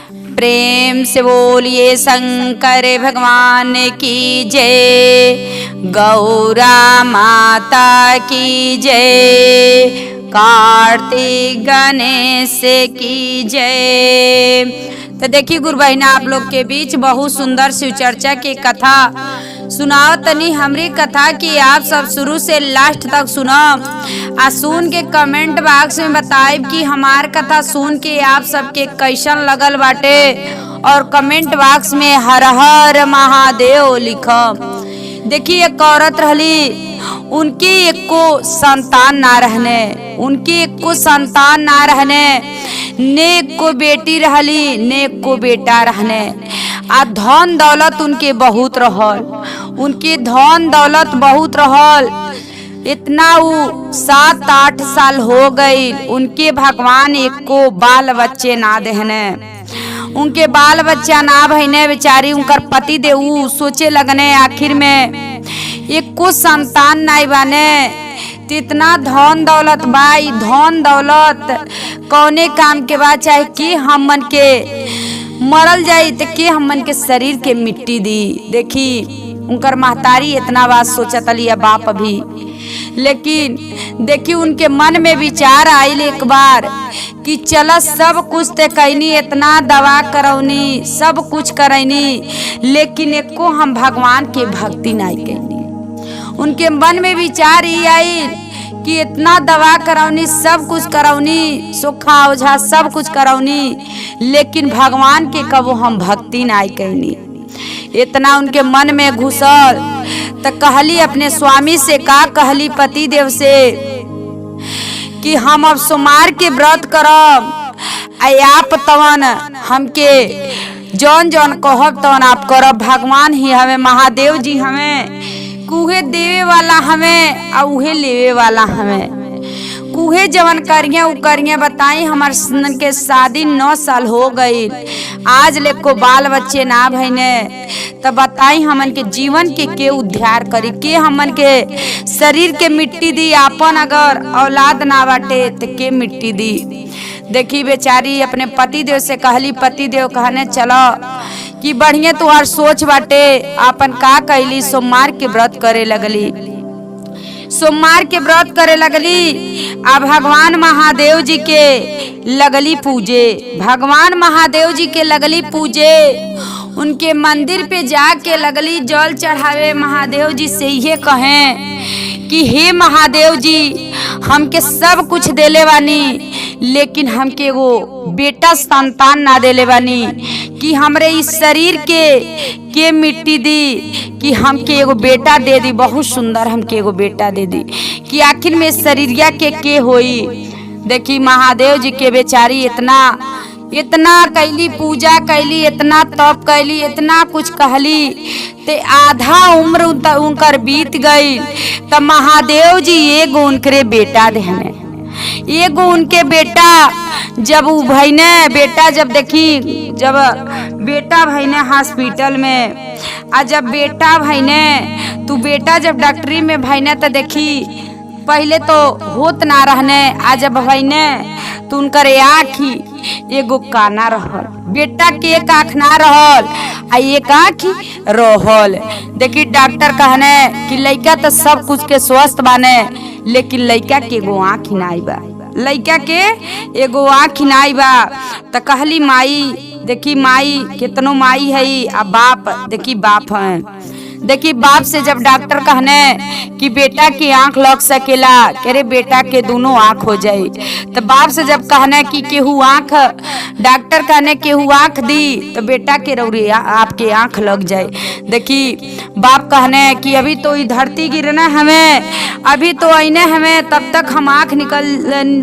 प्रेम से बोलिए शंकर भगवान की जय, गौरा माता की जय, कार्तिक गणेश की जय। तो देखिए गुरु बहिना, आप लोग के बीच बहुत सुंदर शिव चर्चा की कथा सुनाओ तनी हमरी कथा की आप सब शुरू से लास्ट तक सुनो आ सुन के कमेंट बॉक्स में बताइब कि हमार कथा सुन के आप सबके कैसन लगल बाटे और कमेंट बॉक्स में हर हर महादेव लिखो। देखिए एक औरत रहली, उनकी एको संतान ना रहने, उनकी एको संतान ना रहने, नेक को बेटी रहली नेक को बेटा रहने आ धन दौलत उनके बहुत रहल, उनके धन दौलत बहुत रहल। इतना वो 7-8 साल हो गई, उनके भगवान एको बाल बच्चे ना देहने, उनके बाल बच्चा ना भईने। बेचारी उनकर पति देव सोचे लगने आखिर में एको संतान नहीं बने, इतना धन दौलत बाई, धन दौलत कौने काम के बाद चाहे कि हमन के मरल जाई तो के हमन के शरीर के मिट्टी दी। देखी उनकर महतारी इतना बात सोचत लिया बाप भी, लेकिन देखी उनके मन में विचार आइल एक बार कि चल सब कुछ ते कैनी, इतना दवा करौनी, सब कुछ करैनी, लेकिन एको हम भगवान के भक्ति नहीं कैनी। उनके मन में विचार ही आई कि इतना दवा करौनी, सब कुछ करौनी, सुखा ओझा सब कुछ करौनी, लेकिन भगवान के कबो हम भक्ति नहीं कैनी। इतना उनके मन में घुसल तो कहली अपने स्वामी से, का कहली पति देव से कि हम अब सोमवार के व्रत करब, आप तवन हमके जौन जौन कहब तवन आप करब। भगवान ही हमें, महादेव जी हमें, कुहे देवे वाला हमें और उहे लेवे वाला हमें, कुहे जवन करिए उ करिए। बताई हमार के शादी 9 साल हो गई, आज ले को बाल बच्चे ना भईने, तब बताई हमन के जीवन के उद्धार करी, के हमन के शरीर के मिट्टी दी, आपन अगर औलाद ना बाटे तो के मिट्टी दी। देखी बेचारी अपने पति देव से कहली, पति देव कहने चलो कि बढ़िया तुहार सोच बाटे। आपन का कैली, सोमवार के व्रत करे लगली, सोमवार के व्रत करे लगली। आ भगवान महादेव जी के लगली पूजे, भगवान महादेव जी के लगली पूजे। उनके मंदिर पे जाके लगली जल चढ़ावे, महादेव जी से ये कहें कि हे महादेव जी, हमके सब कुछ देले बानी, लेकिन हमके वो बेटा संतान ना देले बानी, कि हमरे इस शरीर के मिट्टी दी, कि हमके एगो बेटा दे दी, बहुत सुंदर हमके एगो बेटा दे दी, कि आखिर में शरीरिया के होई। देखी महादेव जी के बेचारी इतना कैली, पूजा कैली, इतना तप कैली, इतना कुछ कहली, ते आधा उम्र उनकर बीत गई। तब महादेव जी एगो उनकरे बेटा देहने, एगो उनके बेटा जब उ भईने, बेटा जब देखी, जब बेटा भईने हॉस्पिटल में, आ जब बेटा भईने तू बेटा जब डॉक्टरी में भईने तो देखी पहले तो होत ना रहने, आ जब भईने तो उनकर आँखी एगो काना रहल, बेटा के एक आँख ना रहल आ एक आँख रहल। देखी डॉक्टर कहने कि लड़का तो सब कुछ के स्वस्थ बाने, लेकिन लड़का के एगो आँख नाई बा, लड़का के एगो आँख नाई बा। तो कहली माई, देखी माई कितनो माई है आ बाप, देखी बाप है। देखी बाप से जब डॉक्टर कहने कि बेटा की आंख लग सकेला, कह रे बेटा के दोनों आंख हो जाए, तो बाप से जब कहने कि केहू आंख, डॉक्टर कहने केहू आंख दी तो बेटा के रौरी आपके आंख लग जाए। देखी बाप कहने कि अभी तो ये धरती गिरना हमें, अभी तो आईने हमें, तब तक हम आंख निकल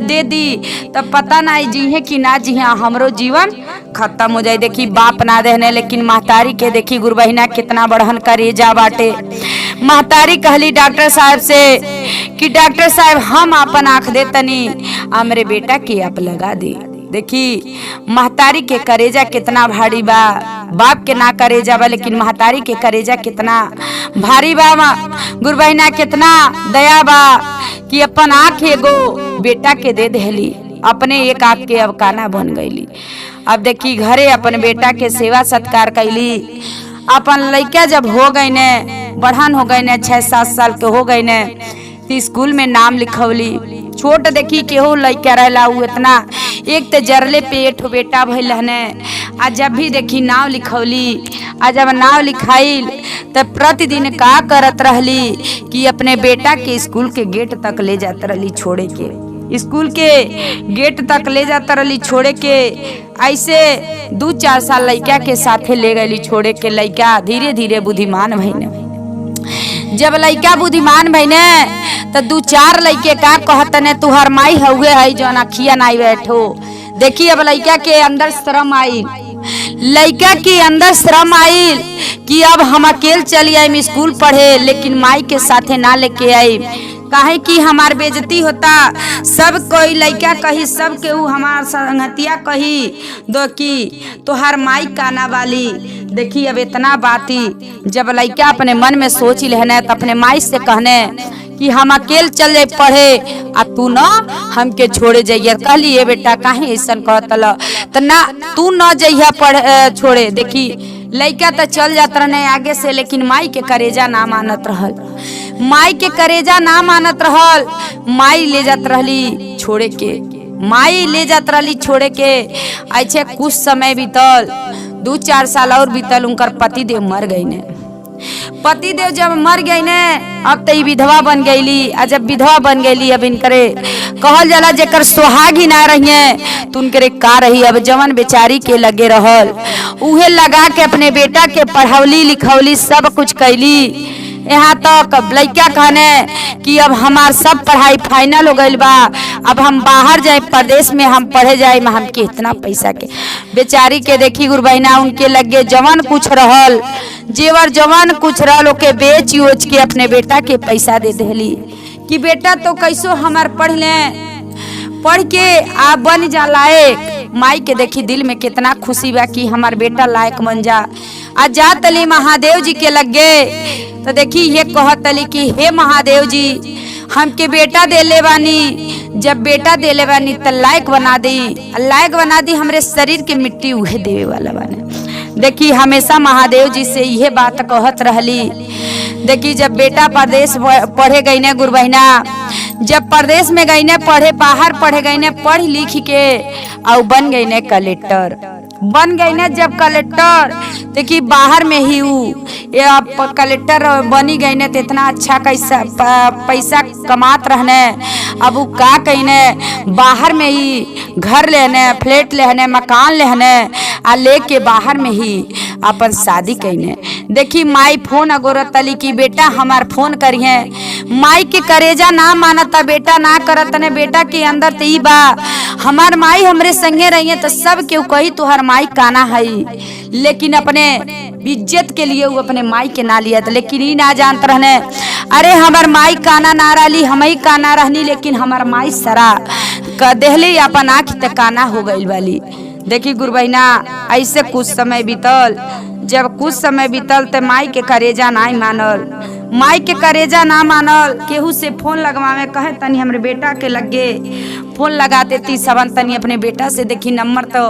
दे दी तब पता नहीं जी है कि ना जी हाँ, हमरो जीवन खत्म हो जाए। देखी बाप ना देने, लेकिन महतारी के देखी गुरु बहिना कितना बढ़न करेजा बाटे। महतारी कहली डॉक्टर साहब से कि डॉक्टर साहब हम अपन आंख दे तनी, हमरे बेटा के आप लगा दे। देखी महतारी के करेजा कितना भारी बा, बाप के ना करेजा बा, लेकिन महतारी के करेजा कितना भारी बा। गुरु बहिना कितना दया बा कि अपन आंख एगो बेटा के दे देली, अपने एक आँख के अब काना बन गईली। अब देखी घरे अपन बेटा के सेवा सत्कार कैली। अपन लड़का जब हो गई ने बढ़न हो गई ने 6-7 साल के हो गई ने तो स्कूल में नाम लिखवली। छोट देखी केहू लड़का रहला उ इतना एक ते जरले पेट बेटा भइल हने। आ जब भी देखी नाव लिखवली आ जब नाव लिखाइल तब प्रतिदिन का करत रहली कि अपने बेटा के स्कूल के गेट तक ले जात रहली छोड़े के। स्कूल के गेट तक ले जाता रही छोड़े के। ऐसे 2-4 साल लड़का के साथे ले गई छोड़े के। लड़का धीरे धीरे बुद्धिमान भइने। जब लड़का बुद्धिमान भइने तो 2-4 लड़के का कहतने तुहर माई हुए है जो अखिया नाई बैठो। देखी अब लड़का के अंदर शर्म आई। लड़का के अंदर शर्म आई कि अब हम अकेले चली आई स्कूल पढ़े लेकिन माई के साथे ना लेके आई। काहे कि हमार बेइज्जती होता। सब कोई लड़का कही सब केहू हमार संगतिया कही दो कि तोहार माई काना वाली। देखी अब इतना बाती जब लड़का अपने मन में सोच लेने तो अपने माई से कहने कि हम अकेले चल जाए पढ़े आ तू न हमके छोड़े जाइए। कहली ये बेटा काहे ऐसा कहतल तो ना तू न जइया पढ़े छोड़े। देखी लड़का तो चल जात रहने आगे से लेकिन माई के करेजा ना मानत रहल। माई के करेजा ना मानत रहल। माई ले जात रहली छोड़े के। माई ले जात रहली छोड़े के। ऐसे कुछ समय बीतल 2-4 साल और बीतल। उनकर पति देव मर गई ने। पति देव जब मर गई ने अब तो विधवा बन गईली। आ जब विधवा बन गईली अब इनकरे कहल जाला जेकर सुहागी ना रही तो उनकरे का रही। अब जवन बेचारी के लगे रहल उहे लगा के अपने बेटा के पढ़ौली लिखौली सब कुछ कैली। यहाँ तक लड़का कहने कि अब हमार सब पढ़ाई फाइनल हो गई बा। अब हम बाहर जाए प्रदेश में हम पढ़े जाए में हमके इतना पैसा के। बेचारी के देखी गुरु बहिना उनके लगे जवान कुछ रहल जेवर जवान कुछ रहल ओके बेच उच के अपने बेटा के पैसा दे देली कि बेटा तो कैसो हमार पढ़ ले पढ़ के आप बन जा लायक। माई के देखी दिल में कितना खुशी बा कि हमार बेटा लायक बन जा। आ जा तली महादेव जी के लगे तो देखी ये कहतली कि हे महादेव जी हमके बेटा दे ले बानी। जब बेटा दे ले बानी तो लायक बना दी हमरे शरीर के मिट्टी उहे देवे वाला बाने। देखी हमेशा महादेव जी से यह बात कहत रहली। देखी जब बेटा प्रदेश पढ़े गई ने गुरु बहिना जब प्रदेश में गई ने पढ़े बाहर पढ़े गई ने पढ़ लिख के और बन गई ने कलेक्टर। बन गई ने जब कलेक्टर देखी बाहर में ही कलेक्टर बनी गई ने तो इतना अच्छा कैसा पैसा कमात रहने। अब वो का कहने बाहर में ही घर लेने फ्लैट लेने मकान लेने आ लेके बाहर में ही अपन शादी कहने। देखी माई फोन अगोरतली कि बेटा हमार फोन करिए। माई के करेजा ना मानता बेटा ना करत ने। बेटा के अंदर तो ई बा हमार माई हमरे संगे रहिए तो सब केहू कही तुहार माई काना है लेकिन अपने इज्जत के लिए वो अपने माई के ना लिया। लेकिन ई ना जानत रहने अरे हमार माई काना ना रही हम ही काना रहनी लेकिन हमार माई सरा क देहली अपन आँख तक काना हो गई वाली। देखी गुरु बहिना ऐसे कुछ समय बीतल। जब कुछ समय बीतल तो माई के करेजा ना मानल। माई के करेजा ना मानल केहू से फोन लगवावे कहे तनी हमरे बेटा के लगे फोन लगा देती सबन तनी अपने बेटा से। देखी नंबर तो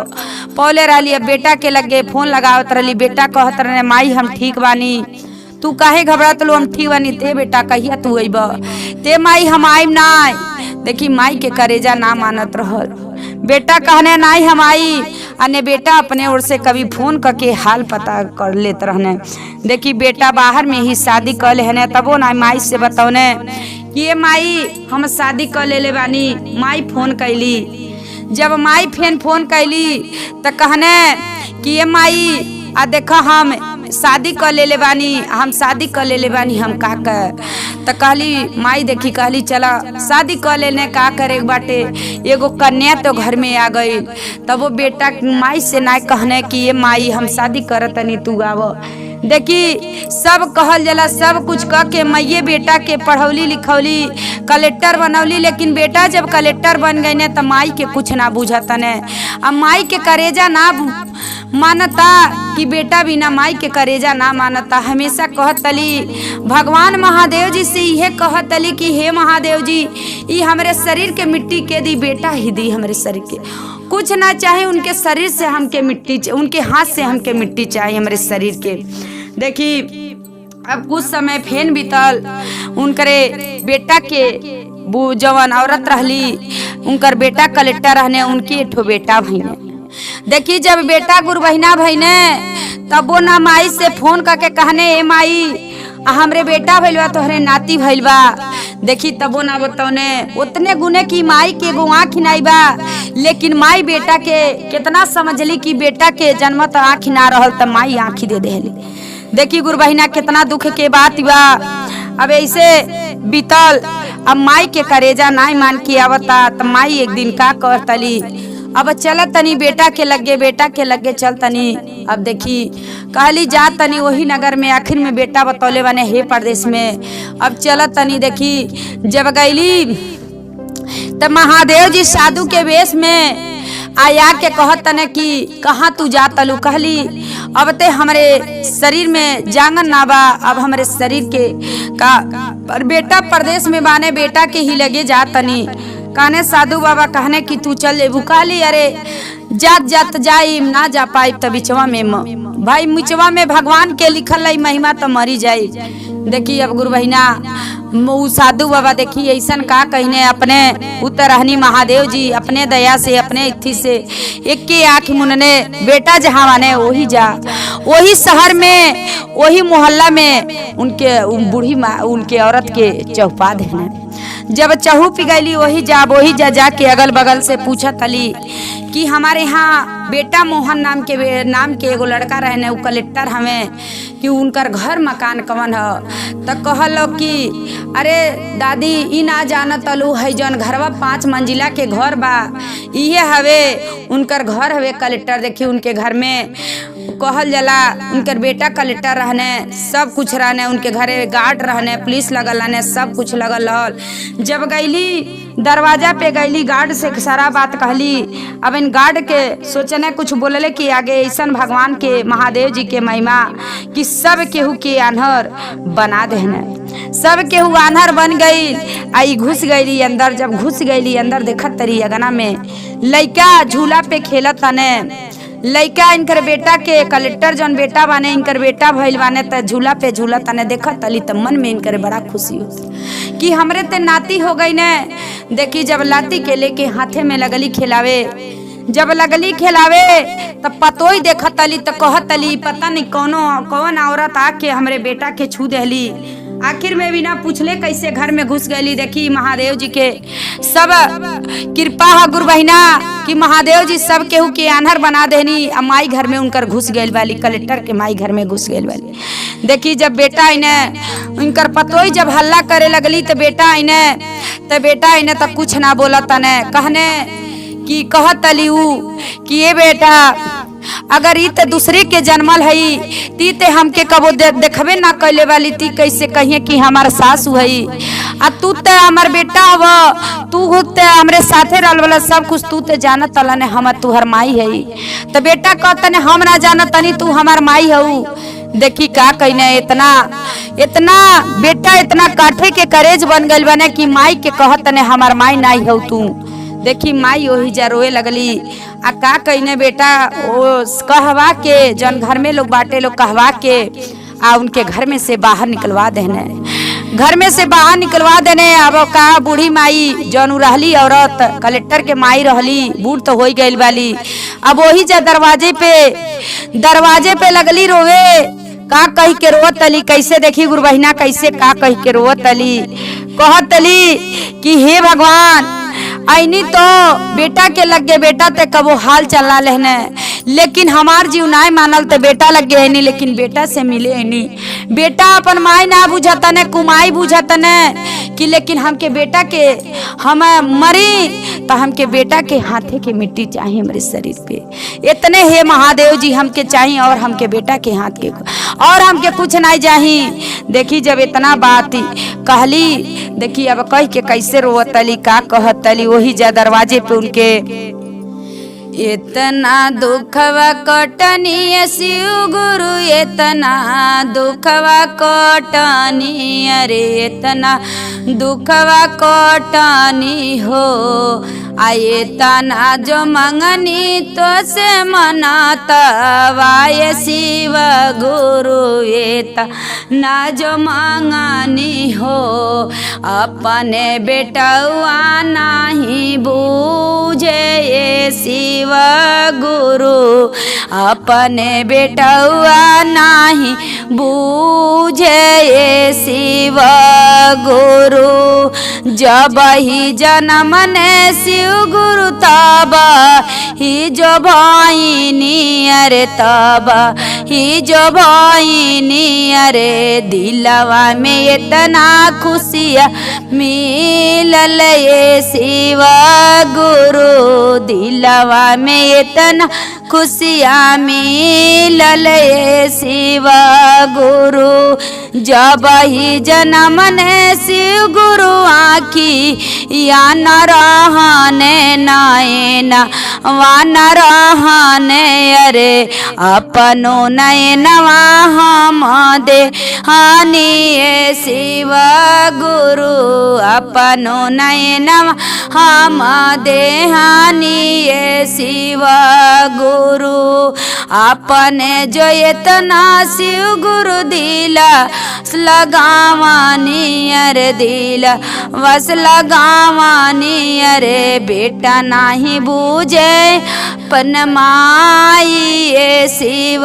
पौले रही अब बेटा के लगे फोन लगावत रही। बेटा कहत रहे माई हम ठीक बानी तू काहे घबरात लो हम ठीक बानी। ते बेटा कहिया तू अइब ते माई हम आइम ना। देखी माई के करेजा ना मानत रहल। बेटा कहने नाई हम आई अने बेटा अपने ओर से कभी फोन करके हाल पता कर लेते रहने। देखी बेटा बाहर में ही शादी कर लेने तबो ना माई से बतौने कि ये माई हम शादी कर ले बानी। माई फोन कैली। जब माई फोन कैली तो कहने कि ये माई आ देखा हम शादी कर ले बानी हम शादी कर ले बानी हम का कर। तो कहली माई देखी कहली चला शादी कर लेने का करे बाटे एगो कन्या तो घर में आ गई। तब वो बेटा माई से ना कहने कि ये माई हम शादी करत नहीं तू आव। देखी सब कहल जला सब कुछ कह के मैये बेटा के पढ़ौली लिखौली कलेक्टर बनौली। लेकिन बेटा जब कलेक्टर बन गई ने तो माई के कुछ ना बुझता ने। अब माई के करेजा ना मानता कि बेटा बिना माई के करेजा ना मानता। हमेशा कहतली भगवान महादेव जी से यह कहतली कि हे महादेव जी, ये हमारे शरीर के मिट्टी के दी, बेटा ही दी हमारे शरीर के, कुछ ना चाहे उनके शरीर से हमके मिट्टी, उनके हाथ से हमके मिट्टी चाहिए हमारे शरीर के। देखी अब कुछ समय फेन बीतल, उनकरे बेटा के जवन औरत रहली, उनकर बेटा कलेक्टर रहने, उनकी एठो बेटा भईने। देखी जब बेटा गुरबहिना भईने तब वो ना माई से फोन करके कहने ए माई हमरे बेटा भइल बा, तोहरे नाती भइल बा। देखी तबो ना बतौने उतने गुने की माई के एगो आँख नहीं बा, लेकिन माई बेटा के कितना समझली कि बेटा के जन्म तो आँख ना रहल त माई आँखी दे देली। देखी गुरबहिना कितना दुख के बात बा। अब ऐसे बीतल, अब माई के करेजा नहीं मान के आवता त माई एक दिन का करतली, अब चल तनी बेटा के लगे चल तनी। अब देखी कहली जा तनी वही नगर में, आखिर में बेटा बतौले बने हे प्रदेश में। अब चल तनी। देखी जब गईली तब महादेव जी साधु के वेश में आया के कहत तने कि कहाँ तू जा तलू। कहली अब ते हमारे शरीर में जांगन ना बा, अब हमारे शरीर के का पर बेटा प्रदेश में बाने, बेटा के ही लगे जा तनी। कहने साधु बाबा कहने कि तू चल जेबू। कहली अरे जात जात जाई ना जा पाई त बिचवा में भाई, मुचवा में भगवान के लिखल है महिमा तो मरी जाई। देखी अब गुरबहिना साधु बाबा देखी ऐसन का कहने, अपने उत्तरहनी महादेव जी अपने दया से अपने इत्थी से एक के आँख मुनने, बेटा जहाँ माने वही जा, वही शहर में वही मोहल्ला में उनके बूढ़ी उनके औरत के चौपा देने। जब चहू पी गईली वही जा जाके अगल बगल से पूछत अली कि हमारे यहाँ बेटा मोहन नाम के एगो लड़का रहने, वो कलेक्टर हमें, कि उनकर घर मकान कवन ह। त कहलो कि अरे दादी ई ना जानत अलू है जौन घरवा 5 मंजिला के घर बा, इहे हवे उनकर घर हवे कलेक्टर। देखी उनके घर में कहल जला उनकर बेटा कलेक्टर रहने, सब कुछ रहने, उनके घरे गार्ड रहने, पुलिस लगल रहने, सब कुछ लगल रहल। जब गईली दरवाजा पे गईली, गार्ड से सारा बात कहली। अब इन गार्ड के सोचने कुछ बोलले कि आगे ऐसा भगवान के महादेव जी के महिमा कि सब केहू के आन्हर बना देने। सब केहू आन्हर बन गई। आई घुस गईली अंदर। जब घुस गईली अंदर देखत तरी अगना में लइका झूला पे खेलत तने। लइका इनकर बेटा के कलेक्टर जौन बेटा बाने, इनकर बेटा भइल बाने, त झूला पे झूला तने देखत तली त मन में इनकर बड़ा खुशी होती कि हमरे ते नाती हो गई ने। देखी जब लाती के लेके हाथे में लगली खिलावे, जब लगली खिलावे तब पतोई देखत तली त कहत तली पता नहीं कौन औरत आके हमरे बेटा के छू देली। आखिर में बिना पूछले कैसे घर में घुस गईली। देखी महादेव जी के सब कृपा है गुरबहिना कि महादेव जी सब केहू के आन्हर बना देनी। अब माई घर में उनकर घुस गई वाली, कलेक्टर के माई घर में घुस गई वाली। देखी जब बेटा इने उनकर पतोई जब हल्ला करे लगली तो बेटा इने तो कुछ ना बोला तने। कहने कि कहत अली कि ये बेटा अगर ई ते दूसरे के जन्मल हई ती ते हमके कबो देखबे ना कैले वाली, ती कैसे कहिए कि हमार सासू हई, आ तू ते हमार बेटा हव, तू ते हमरे साथे रहल वाला सब कुछ तू ते जानत तला ने, हम तुहर माई हई। तो बेटा कहतने हम ना जानत तनी तू हमार माई हऊ। देखी का कहने इतना बेटा इतना काठे के करेज बन गइल बने कि माई के कहतने हमार माई नाई हऊ तू। देखी माई वही जा रोए लगली। आ का कहने बेटा वो कहवा के जौन घर में लोग बाटे लोग कहवा के आ उनके घर में से बाहर निकलवा देने, घर में से बाहर निकलवा देने। अब का बूढ़ी माई जौन रहली औरत कलेक्टर के माई रहली, बूढ़ तो हो गई वाली। अब वही जा दरवाजे पे लगली रोवे। का कही के रोवत तली कैसे, देखी गुरबहिना कैसे का कही के रोवत तली। कहत तली कि हे भगवान आईनी तो बेटा के लगे, बेटा ते कबो हाल चलना लेने, लेकिन हमार जीव नाय मानल तो बेटा लगे है नहीं, लेकिन बेटा से मिले है नहीं। बेटा अपन माई ना बुझत ने, कुमाई बुझत ने कि लेकिन हमके बेटा के हम मरी तो हमके बेटा के हाथे के मिट्टी चाहिए हमारे शरीर पे। इतने हे महादेव जी हमके चाहिए और हमके बेटा के हाथ के और हमके कुछ नहीं चाहिए। देखी जब इतना बात कहली, देखी अब कह के कैसे रोवतली का कहतली। वही जा दरवाजे पे उनके इतना दुखवा कटनी शिव गुरु, इतना दुखवा कटनी, अरे इतना दुखवा कटनी हो। आये तना जो मंगनी तो से मनातवाय शिव गुरु, ये तना जो मंगनी हो। अपने बेटवा नहीं बूझे ये शिव गुरु, अपने बेटवा नहीं बूझे ये शिव गुरु। जब ही जन्म ने शिव गुरु तब ही जो भाईनी, अरे तब ही जो भाईनी, अरे दिलवा में इतना खुशियाँ मिलल ये शिव गुरु, दिलवा में इतना खुशियाँ मिलल ये शिव गुरु। जब ही जन्म ने शिव गुरु आखी या न रहने नैना वा न रहने, अरे अपनो नैनवा हम दे हानि ये शिव गुरु, अपनो नैनवा हम दे हानि ये शिव गुरु। अपने जो इतना शिव गुरु दिला लगावानी, अरे दिला बस लगावानी, अरे बेटा नहीं बूझे पन माई ये शिव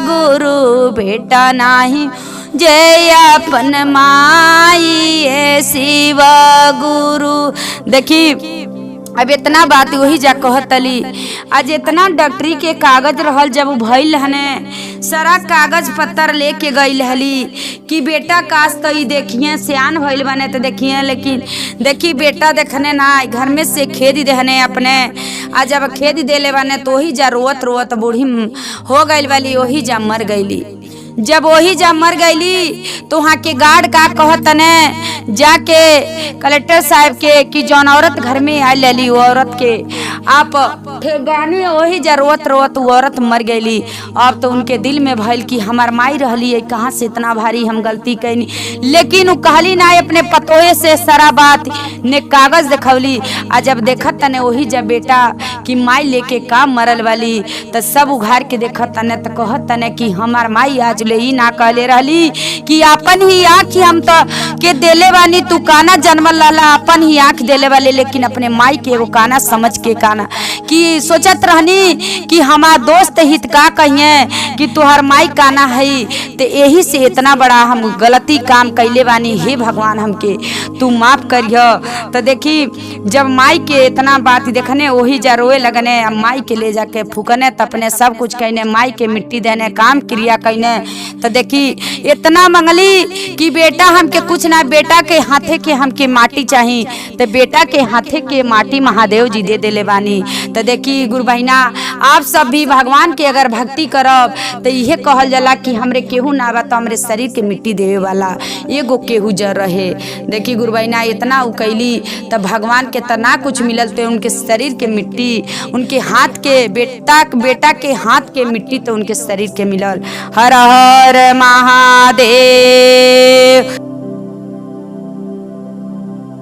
गुरु, बेटा नहीं जय अपन माई ये शिव गुरु। देखी अब इतना बात वही जा कहतली। आज इतना डॉक्टरी के कागज रहल, जब भइल हने सारा कागज पत्तर लेके गई हली कि बेटा काश तो ई देखिए सियान भइल बने तो देखिए, लेकिन देखी बेटा देखने ना घर में से खेदी देहने अपने। आज जब खेदी देले बने तो वही जा रोवत रोवत बूढ़ी हो गई वाली, वही जा मर गईली। जब वही जब मर गईली तो वहाँ के गार्ड का कहतने जाके कलेक्टर साहब के कि जौन औरत घर में आई लली वो औरत के आप गाने, वही जा रोत रोत वो औरत मर गईली। अब तो उनके दिल में भइल कि हमार माई रहली है, कहाँ से इतना भारी हम गलती कैनी, लेकिन वो कहली ना अपने पतोए से सारा बात ने कागज दिखवली। आ जब देखत तने वही जब बेटा कि माई लेके काम मरल वाली, तो सब उघार के देखत तने तो कहत तने कि हमार माई आज ले ही ना कहले रहली कि अपन ही आँख हम तो के देले वाली, तू काना जन्मल लाला अपन ही आँख देले वाले, लेकिन अपने माई के वो काना समझ के काना कि सोचत रहनी कि हमार दोस्त हित का कहिए कि तुहार माई काना है, तो यही से इतना बड़ा हम गलती काम कैले बानी। हे भगवान हमके तू माफ करियो। तो देखी जब माई के इतना बात देखने वही जा रोए लगने, माई के ले जाके फूकने तपने सब कुछ कहने, माई के मिट्टी देने काम क्रिया कहने। तो देखी इतना मंगली कि बेटा हमके कुछ ना, बेटा के हाथे के हमके माटी चाहिए, तो बेटा के हाथे के माटी महादेव जी दे देले बानी। तो देखी गुरु बहिना आप सब भी भगवान के अगर भक्ति करब तो यह कहल जाला कि हमरे केहू ना बा तो हमरे शरीर के मिट्टी देवे वाला एगो केहू जर रहे। देखी गुरु बहिना इतना उ कैली तो भगवान के तना कुछ मिलल, तो उनके शरीर के मिट्टी उनके हाथ के बेटा के हाथ के मिट्टी तो उनके शरीर के मिलल। हर हर महादेव।